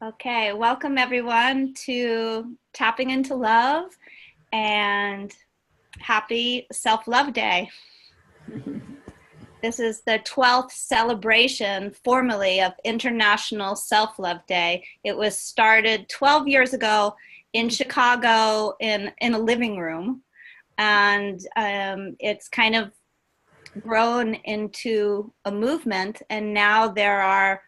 Okay, welcome everyone to Tapping into Love and happy Self-Love Day. This is the 12th celebration formally of International Self-Love Day. It was started 12 years ago in Chicago in a living room, and it's kind of grown into a movement, and now there are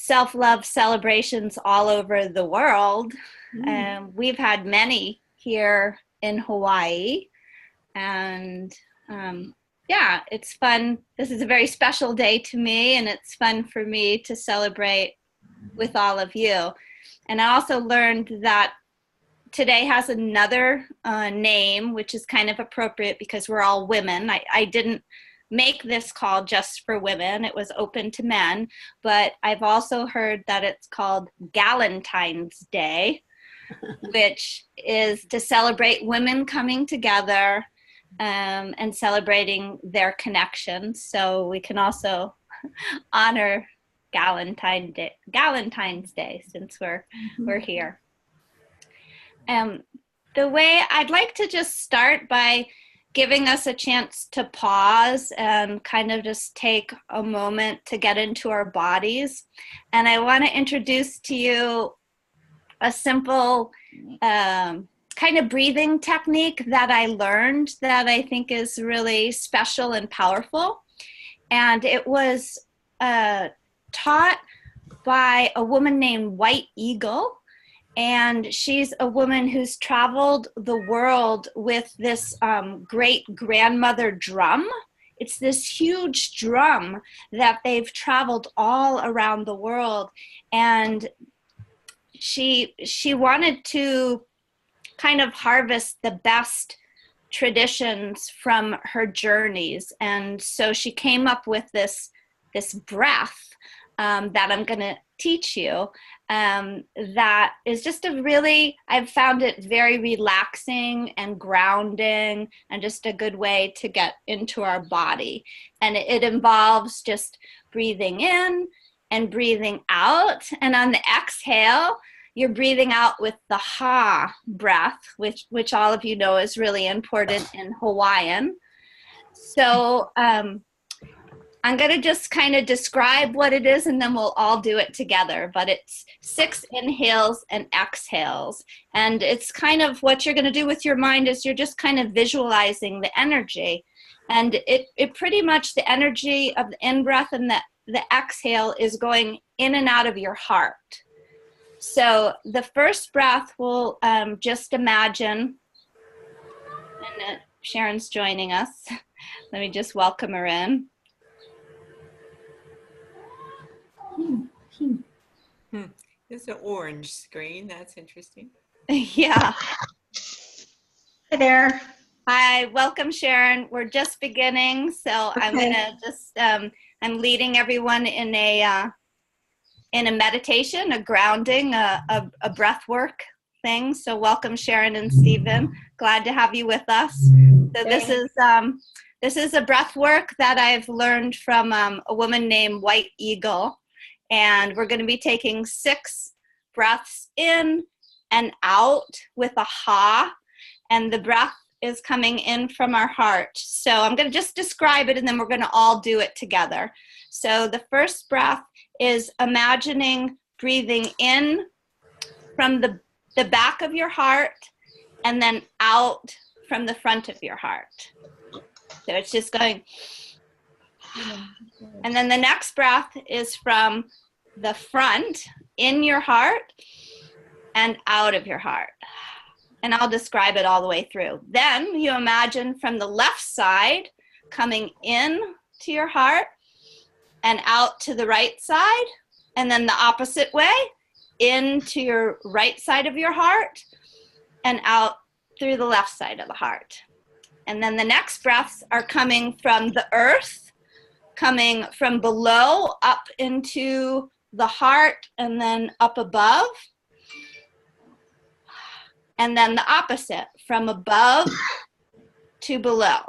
self-love celebrations all over the world. We've had many here in Hawaii, and yeah, it's fun. This is a very special day to me, and it's fun for me to celebrate with all of you. And I also learned that today has another name, which is kind of appropriate because we're all women. I didn't make this call just for women. It was open to men, but I've also heard that it's called Galentine's Day, which is to celebrate women coming together and celebrating their connections. So we can also honor Galentine's Day since we're here. The way I'd like to just start by giving us a chance to pause and kind of just take a moment to get into our bodies. And I want to introduce to you a simple kind of breathing technique that I learned that I think is really special and powerful. And it was taught by a woman named White Eagle. And she's a woman who's traveled the world with this great grandmother drum. It's this huge drum that they've traveled all around the world. And she wanted to kind of harvest the best traditions from her journeys. And so she came up with this breath that I'm going to teach you. That is just I've found it very relaxing and grounding and just a good way to get into our body. And it involves just breathing in and breathing out. And on the exhale, you're breathing out with the ha breath, which all of you know is really important in Hawaiian. So, I'm going to just kind of describe what it is, and then we'll all do it together. But it's 6 inhales and exhales. And it's kind of what you're going to do with your mind is you're just kind of visualizing the energy. And it pretty much, the energy of the in-breath and the exhale is going in and out of your heart. So the first breath, we'll just imagine, and Sharon's joining us. Let me just welcome her in. It's an orange screen. That's interesting. Yeah. Hi there. Hi, welcome, Sharon. We're just beginning, so okay. I'm gonna just I'm leading everyone in a meditation, a grounding, a breath work thing. So welcome, Sharon and Stephen. Glad to have you with us. So this is a breath work that I've learned from a woman named White Eagle. And we're going to be taking 6 breaths in and out with a ha. And the breath is coming in from our heart. So I'm going to just describe it, and then we're going to all do it together. So the first breath is imagining breathing in from the back of your heart and then out from the front of your heart. So it's just going. And then the next breath is from the front in your heart and out of your heart. And I'll describe it all the way through. Then you imagine from the left side coming in to your heart and out to the right side, and then the opposite way, into your right side of your heart and out through the left side of the heart. And then the next breaths are coming from the earth, coming from below up into the heart and then up above. And then the opposite, from above to below.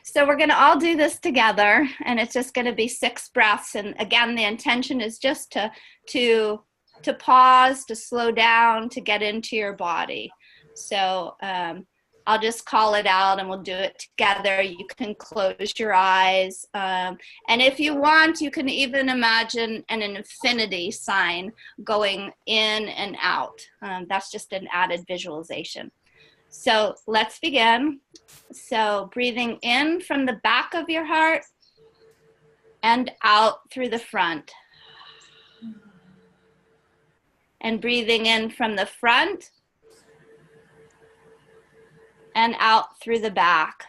So we're going to all do this together, and it's just going to be 6 breaths. And again, the intention is just to pause, to slow down, to get into your body. So I'll just call it out and we'll do it together. You can close your eyes. And if you want, you can even imagine an infinity sign going in and out. That's just an added visualization. So let's begin. So breathing in from the back of your heart and out through the front. And breathing in from the front and out through the back.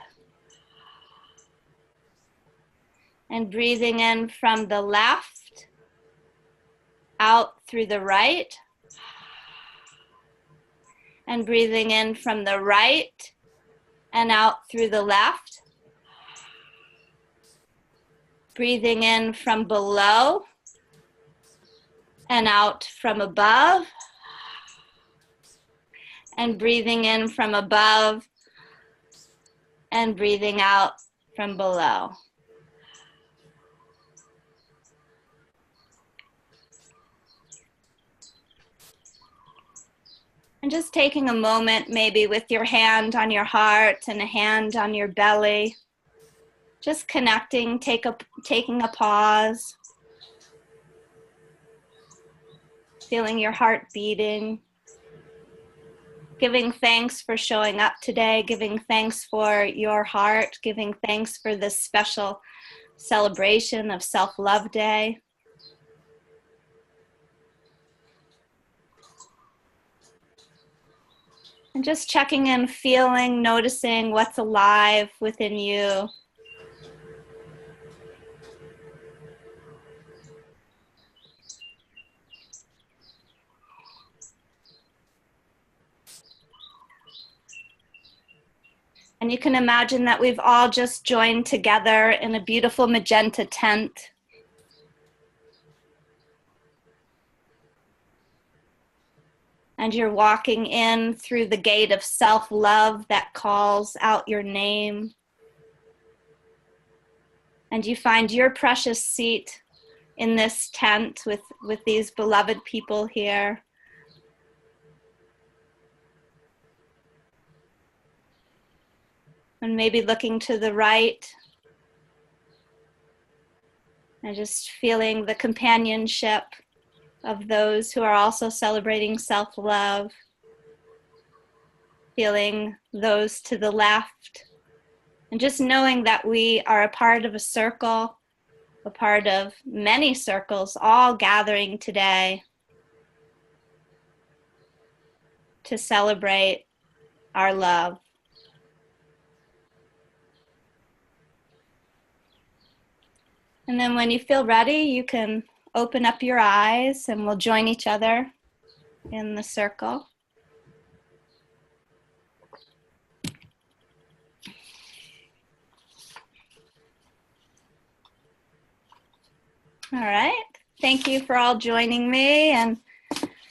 And breathing in from the left, out through the right. And breathing in from the right and out through the left. Breathing in from below and out from above. And breathing in from above and breathing out from below. And just taking a moment, maybe with your hand on your heart and a hand on your belly, just connecting, taking a pause, feeling your heart beating, giving thanks for showing up today, giving thanks for your heart, giving thanks for this special celebration of Self-Love Day. And just checking in, feeling, noticing what's alive within you. And you can imagine that we've all just joined together in a beautiful magenta tent. And you're walking in through the gate of self-love that calls out your name. And you find your precious seat in this tent with these beloved people here. And maybe looking to the right. And just feeling the companionship of those who are also celebrating self-love. Feeling those to the left. And just knowing that we are a part of a circle, a part of many circles, all gathering today to celebrate our love. And then when you feel ready, you can open up your eyes and we'll join each other in the circle. All right. Thank you for all joining me. And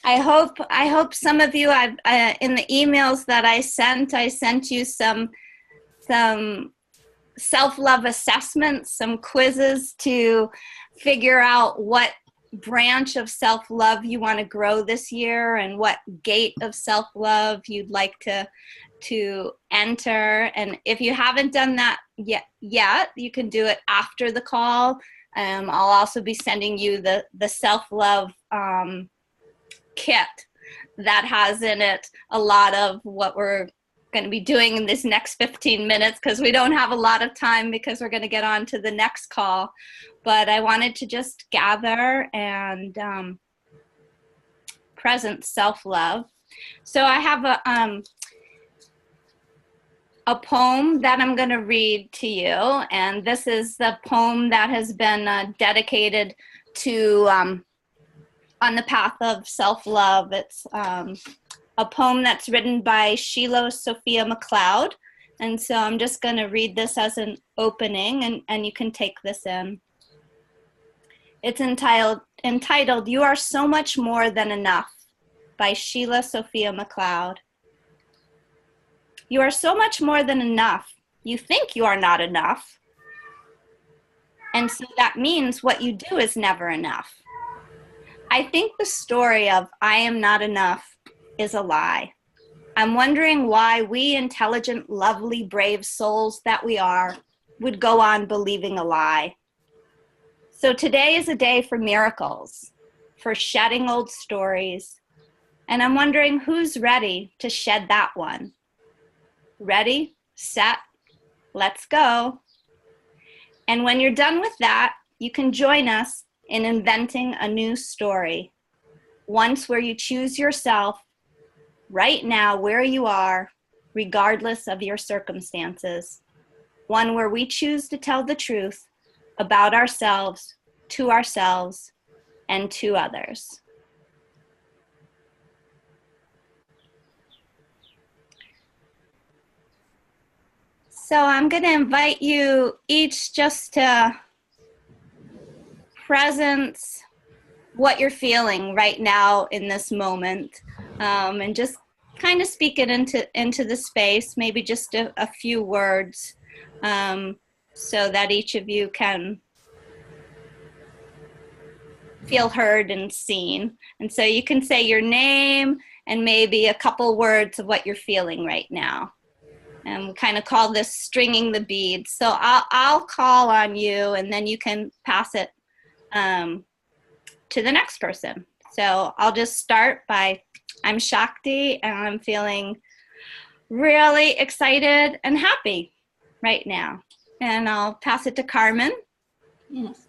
I hope some of you, in the emails that I sent you some self-love assessments, some quizzes to figure out what branch of self-love you want to grow this year and what gate of self-love you'd like to enter. And if you haven't done that yet, you can do it after the call. I'll also be sending you the self-love kit that has in it a lot of what we're going to be doing in this next 15 minutes because we don't have a lot of time because we're going to get on to the next call. But I wanted to just gather and present self-love. So I have a poem that I'm going to read to you, and this is the poem that has been dedicated to On the Path of Self-Love. It's a poem that's written by Sheila Sophia McLeod, and so I'm just going to read this as an opening, and you can take this in. It's entitled You Are So Much More Than Enough by Sheila Sophia McLeod. You are so much more than enough. you think you are not enough. And so that means what you do is never enough. I think the story of I am not enough is a lie. I'm wondering why we intelligent, lovely, brave souls that we are would go on believing a lie. So today is a day for miracles, for shedding old stories. And I'm wondering who's ready to shed that one. Ready, set, let's go. And when you're done with that, you can join us in inventing a new story. Once where you choose yourself right now where you are, regardless of your circumstances. One where we choose to tell the truth about ourselves, and to others. So I'm going to invite you each just to presence what you're feeling right now in this moment, and just kind of speak it into the space, maybe just a few words, so that each of you can feel heard and seen. And so you can say your name and maybe a couple words of what you're feeling right now. And we kind of call this stringing the beads. So I'll call on you, and then you can pass it to the next person. So I'll just start by, I'm Shakti, and I'm feeling really excited and happy right now. And I'll pass it to Carmen. Yes,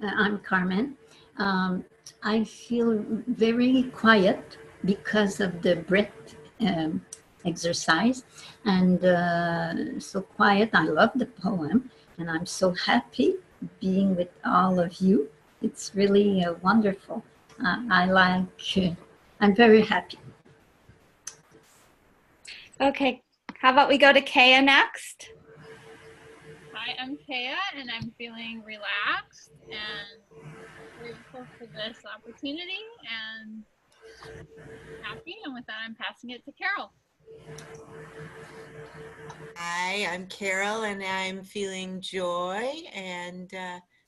I'm Carmen. I feel very quiet because of the breath exercise, and so quiet. I love the poem, and I'm so happy being with all of you. It's really wonderful. I'm very happy. Okay, how about we go to Kaya next? Hi, I'm Kaya, and I'm feeling relaxed and grateful for this opportunity and happy. And with that, I'm passing it to Carol. Hi, I'm Carol, and I'm feeling joy and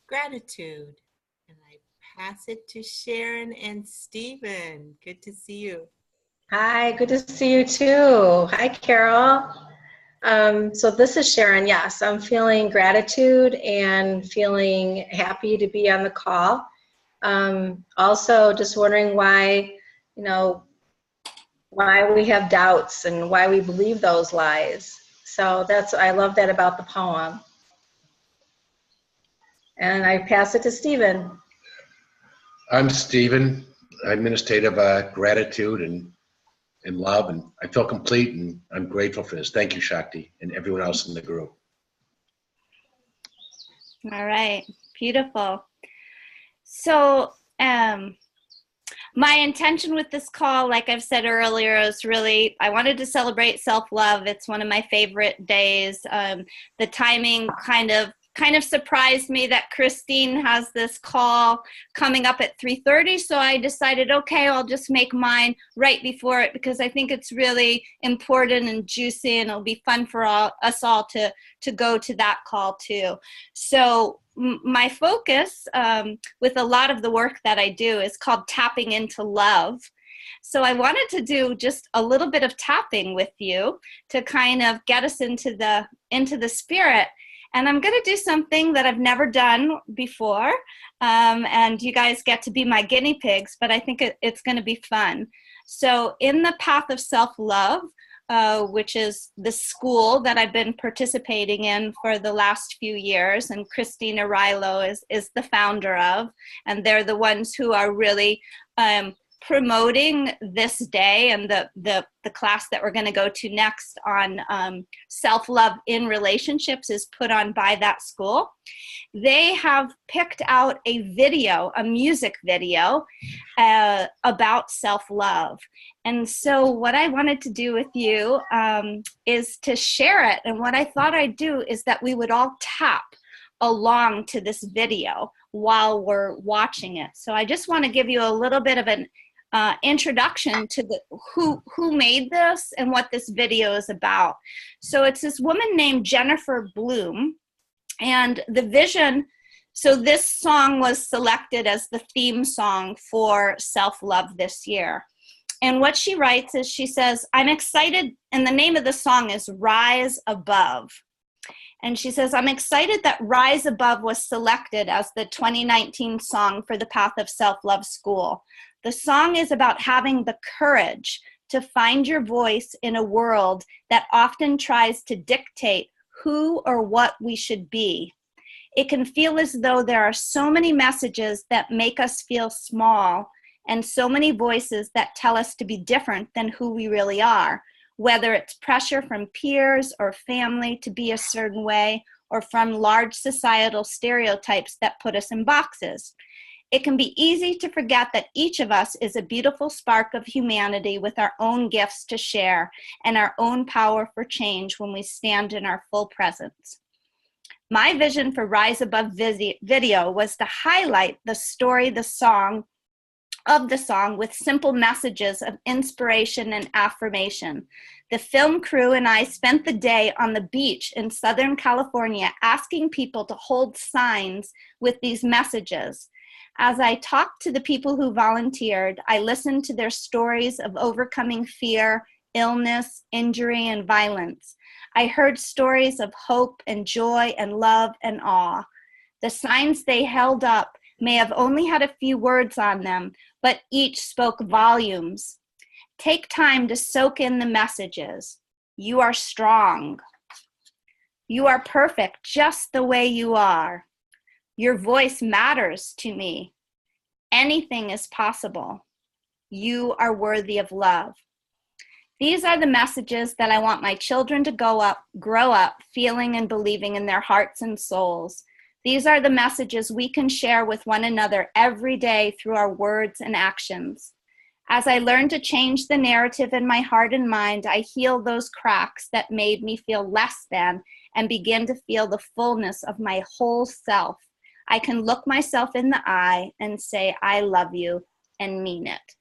gratitude. And I pass it to Sharon and Stephen. Good to see you. Hi, good to see you too. Hi, Carol. So this is Sharon. Yes, I'm feeling gratitude and feeling happy to be on the call. Also, just wondering why we have doubts and why we believe those lies. So I love that about the poem. And I pass it to Stephen. I'm Stephen. I administrate gratitude and love, and I feel complete, and I'm grateful for this. Thank you, Shakti, and everyone else in the group. All right, beautiful. So my intention with this call, like I've said earlier, is really, I wanted to celebrate self-love. It's one of my favorite days. The timing kind of surprised me that Christine has this call coming up at 3:30. So I decided, okay, I'll just make mine right before it, because I think it's really important and juicy, and it'll be fun for us all to go to that call too. So my focus with a lot of the work that I do is called tapping into love. So I wanted to do just a little bit of tapping with you to kind of get us into the spirit. And I'm going to do something that I've never done before, and you guys get to be my guinea pigs, but I think it's going to be fun. So in the Path of Self-Love, which is the school that I've been participating in for the last few years, and Christina Rilo is the founder of, and they're the ones who are really promoting this day, and the class that we're going to go to next on self-love in relationships is put on by that school. They have picked out a music video about self-love. And so what I wanted to do with you is to share it. And what I thought I'd do is that we would all tap along to this video while we're watching it. So I just want to give you a little bit of introduction to the who made this and what this video is about. So it's this woman named Jennifer Bloom, and the vision. So this song was selected as the theme song for Self-Love this year. And what she writes is, she says, "I'm excited," and the name of the song is Rise Above. And she says, "I'm excited that Rise Above was selected as the 2019 song for the Path of Self-Love School. The song is about having the courage to find your voice in a world that often tries to dictate who or what we should be. It can feel as though there are so many messages that make us feel small, and so many voices that tell us to be different than who we really are, whether it's pressure from peers or family to be a certain way, or from large societal stereotypes that put us in boxes. It can be easy to forget that each of us is a beautiful spark of humanity with our own gifts to share and our own power for change when we stand in our full presence." My vision for Rise Above video was to highlight the story, the song with simple messages of inspiration and affirmation. The film crew and I spent the day on the beach in Southern California asking people to hold signs with these messages. As I talked to the people who volunteered, I listened to their stories of overcoming fear, illness, injury, and violence. I heard stories of hope and joy and love and awe. The signs they held up may have only had a few words on them, but each spoke volumes. Take time to soak in the messages. You are strong. You are perfect just the way you are. Your voice matters to me. Anything is possible. You are worthy of love. These are the messages that I want my children to grow up feeling and believing in their hearts and souls. These are the messages we can share with one another every day through our words and actions. As I learn to change the narrative in my heart and mind, I heal those cracks that made me feel less than and begin to feel the fullness of my whole self. I can look myself in the eye and say, I love you, and mean it.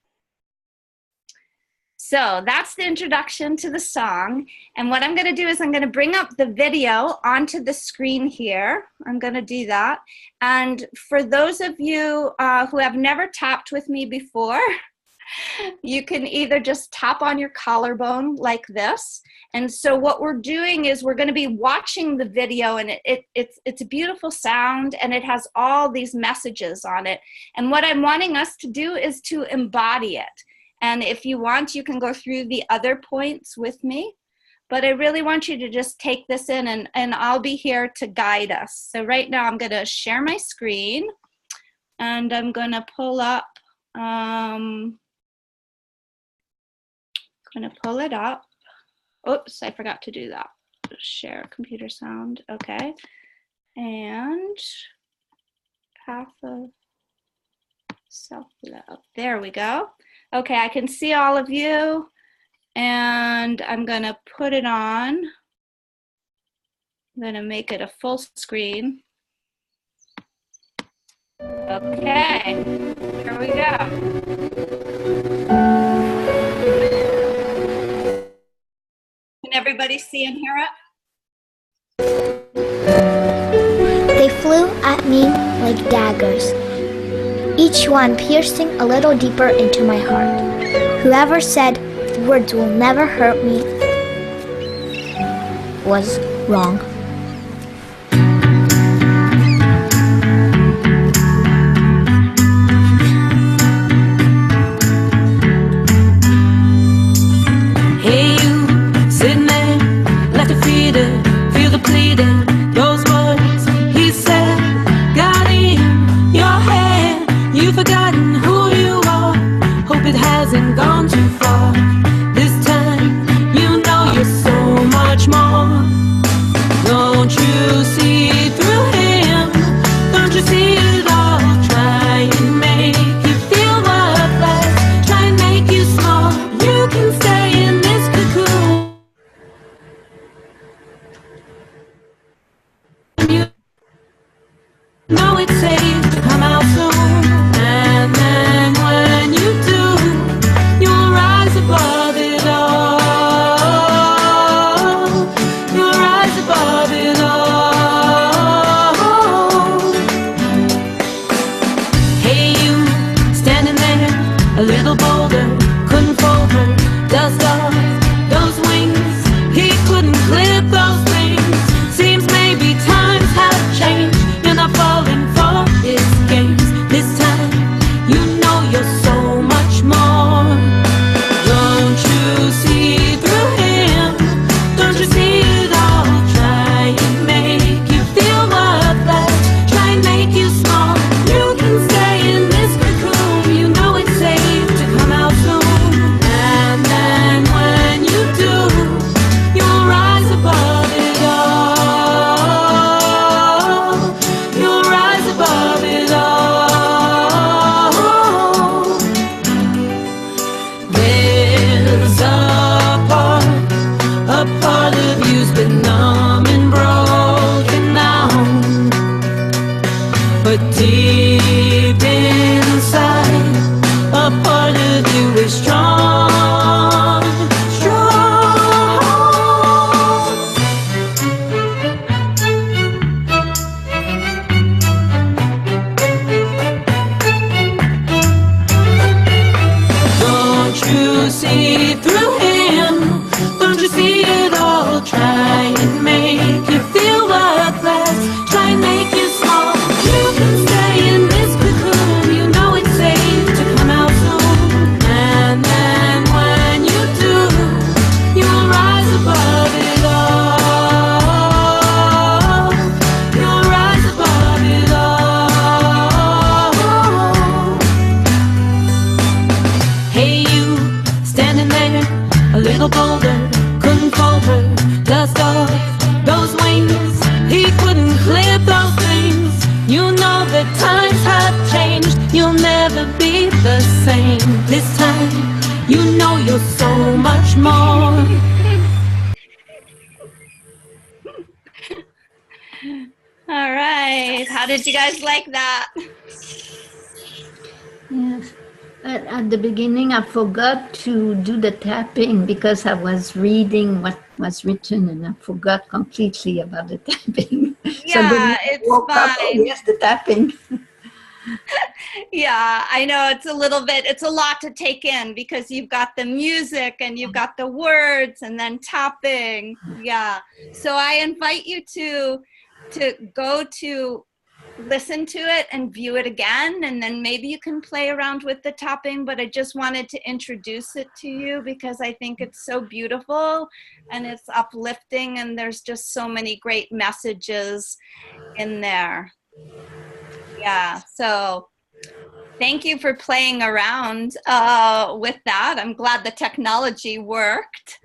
So that's the introduction to the song. And what I'm going to do is I'm going to bring up the video onto the screen here. I'm going to do that. And for those of you who have never tapped with me before, you can either just tap on your collarbone like this. And so what we're doing is we're going to be watching the video, and it's a beautiful sound, and it has all these messages on it. And what I'm wanting us to do is to embody it. And if you want, you can go through the other points with me. But I really want you to just take this in, and I'll be here to guide us. So right now I'm going to share my screen, and I'm going to pull up, going to pull it up. Oops, I forgot to do that. Share computer sound. Okay. And Path of Self-Love. There we go. Okay, I can see all of you, and I'm going to put it on. I'm going to make it a full screen. Okay, here we go. Can everybody see and hear it? They flew at me like daggers, each one piercing a little deeper into my heart. Whoever said words will never hurt me was wrong. Hey you, sitting there, like a feeder, feel the pleading. Those words he said got in your head. You've forgotten who you are. Hope it hasn't gone too far. This time, you know you're so much more. Don't you see through him? Don't you see it all? Try and make you feel worthless. Try and make you small. You can stay in this cocoon. You know it's safe to come out soon. a little bolder, couldn't fold her, dust off those wings. He couldn't clip those things. Seems maybe times have changed. You're not falling for his games. This time, you know you're so much more. Don't you see through him? Don't you see it all? Try and make you feel worthless. Try and make you small. You can stay in this cocoon. You know it's safe to come out soon. And then when you do, you'll rise above it all. You'll rise above it all. There's a part of you's been numb and broken now, but deep inside, a part of you is strong, strong. Don't you see through him? Don't you see it all? Try and make you feel worthless. Try and make you small. You can stay in this cocoon. You know it's safe to come out soon. And then when you do, you'll rise above it all. You'll rise above it all. Hey, you standing there, a little bolder, couldn't fold her, dust off those wings. He couldn't clip those things. You know that times have changed. You'll never be the same. This time, you know you're so much more. All right. How did you guys like that? Yes. At the beginning, I forgot to do the tapping because I was reading what was written and I forgot completely about the tapping. So then Yeah, I it's woke up, oh, fine. yes, the tapping. Yeah, I know it's a little bit, it's a lot to take in because you've got the music and you've got the words and then tapping. Yeah. So I invite you to go to listen to it and view it again, and then maybe you can play around with the tapping, but I just wanted to introduce it to you because I think it's so beautiful and it's uplifting and there's just so many great messages in there. Yeah, so thank you for playing around with that. I'm glad the technology worked.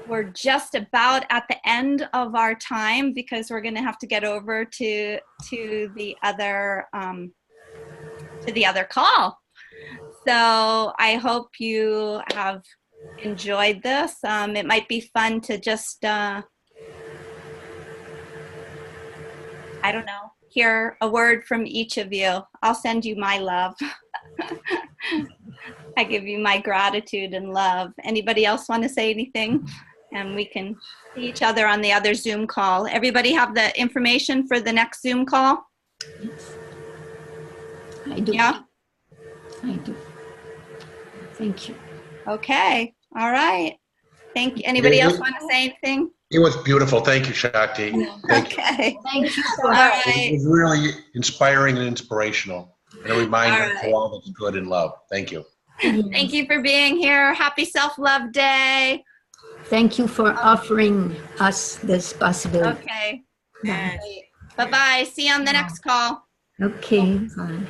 We're just about at the end of our time because we're going to have to get over to the other call. So I hope you have enjoyed this. It might be fun to just I don't know, hear a word from each of you. I'll send you my love. I give you my gratitude and love. Anybody else want to say anything? And we can see each other on the other Zoom call. Everybody have the information for the next Zoom call? Yes. I do. Yeah? I do. Thank you. Okay. All right. Thank you. Anybody else want to say anything? It was beautiful. Thank you, Shakti. Thank you. Okay. Thank you. All It right. was really inspiring and inspirational, and a reminder All right. to all that's good in love. Thank you. Thank you for being here. Happy Self-Love Day. Thank you for offering us this possibility. Okay. Yes. Bye-bye. See you on the next call. Okay. Bye.